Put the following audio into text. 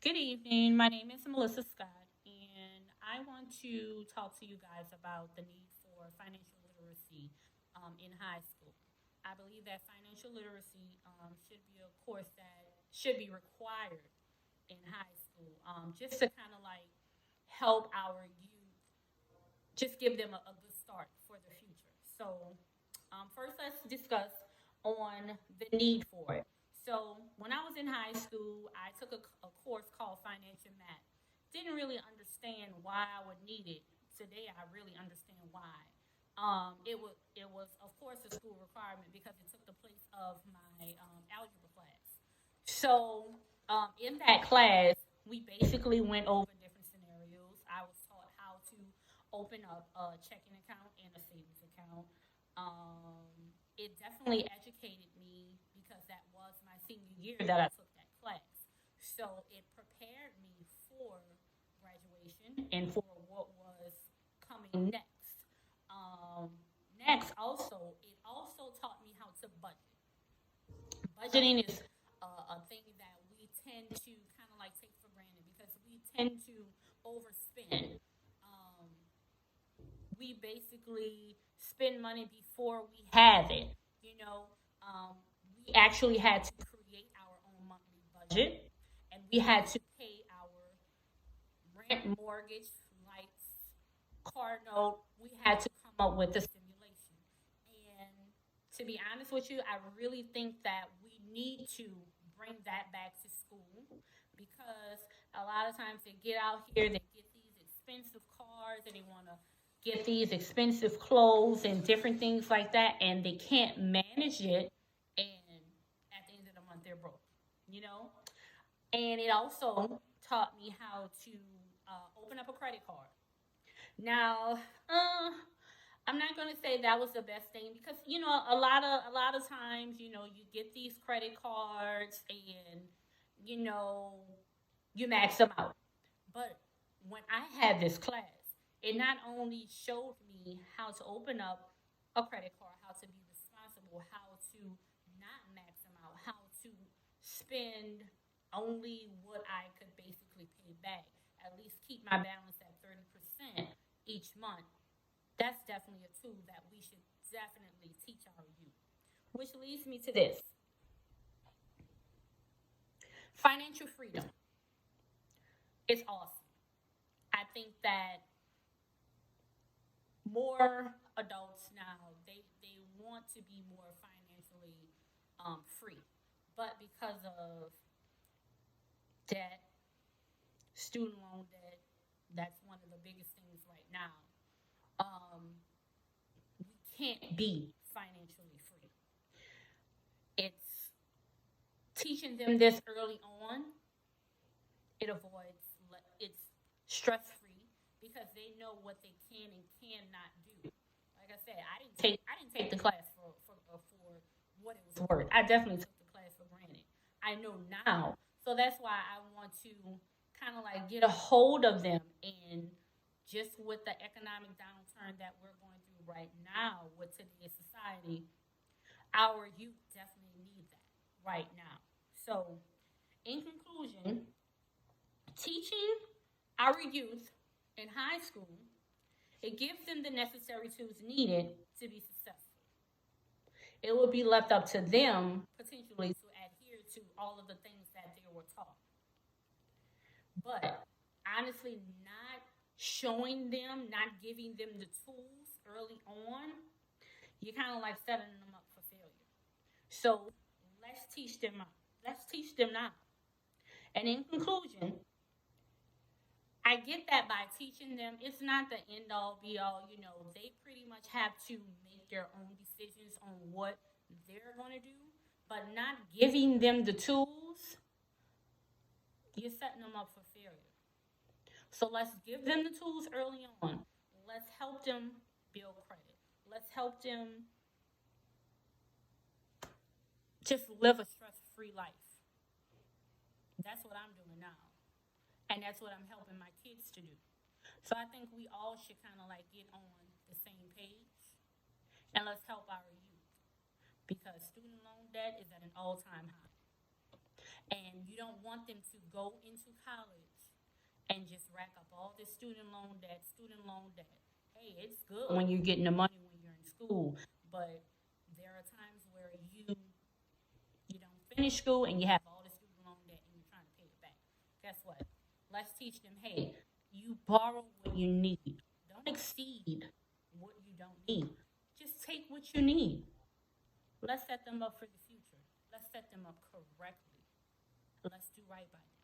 Good evening. My name is Melissa Scott, and I want to talk to you guys about the need for financial literacy in high school. I believe that financial literacy should be a course that should be required in high school, just to kind of like help our youth, just give them a good start for the future. So, first, let's discuss on the need for it. So, when I was in high school, I took a course called Financial Math. Didn't really understand why I would need it. Today, I really understand why. It was of course a school requirement because it took the place of my algebra class. So in that class, we basically went over different scenarios. I was taught how to open up a checking account and a savings account. It definitely educated me because that was my senior year that I took that class. So it prepared me for graduation and for what was coming next. Um, Next, also, it also taught me how to budget. Budgeting is a thing that we tend to kind of like take for granted because we tend to overspend. Um, we basically spend money before we have it. You know, um, we actually had to create our own monthly budget, and we had to pay our rent, mortgage, lights, car note. We had to come up with a simulation. And to be honest with you, I really think that we need to bring that back to school because a lot of times they get out here, they get these expensive cars, and they want to get these expensive clothes and different things like that, and they can't manage it. And at the end of the month, they're broke, you know? And it also taught me how to open up a credit card. Now, I'm not gonna say that was the best thing because a lot of times you get these credit cards and you know you max them out. But when I had this class, it not only showed me how to open up a credit card, how to be responsible, how to not max them out, how to spend only what I could basically pay back, at least keep my balance at 30% each month. That's definitely a tool that we should definitely teach our youth. Which leads me to this financial freedom. It's awesome. I think that more adults now they want to be more financially free, but because of debt, student loan debt, that's one of the biggest things right now. We can't be financially free. It's teaching them this early on. It avoids it's stress free because they know what they can and cannot do. Like I said, I didn't take the class for what it was worth. I definitely took the class for granted. I know now, so that's why I want to kind of like get a hold of them and just with the economic downturn that we're going through right now with today's society, our youth definitely need that right now. So, in conclusion, teaching our youth in high school, it gives them the necessary tools needed to be successful. It will be left up to them potentially to adhere to all of the things that they were taught. But honestly, not showing them, not giving them the tools early on, you're kind of like setting them up for failure. So let's teach them now. Let's teach them now. And in conclusion, I get that by teaching them, it's not the end all be all. They pretty much have to make their own decisions on what they're going to do, but not giving them the tools, you're setting them up for failure. So let's give them the tools early on. Let's help them build credit. Let's help them just live a stress free life. That's what I'm doing now. And that's what I'm helping my kids to do. So I think we all should kind of like get on the same page and let's help our youth because student loan debt is at an all time high. And you don't want them to go into college and just rack up all this student loan debt. Hey, it's good when you're getting the money when you're in school, but there are times where you don't finish school and you have all the student loan debt and you're trying to pay it back. Guess what? Let's teach them, hey, you borrow what you need. Don't exceed what you don't need. Just take what you need. Let's set them up for the future. Let's set them up correctly. Let's do right by them.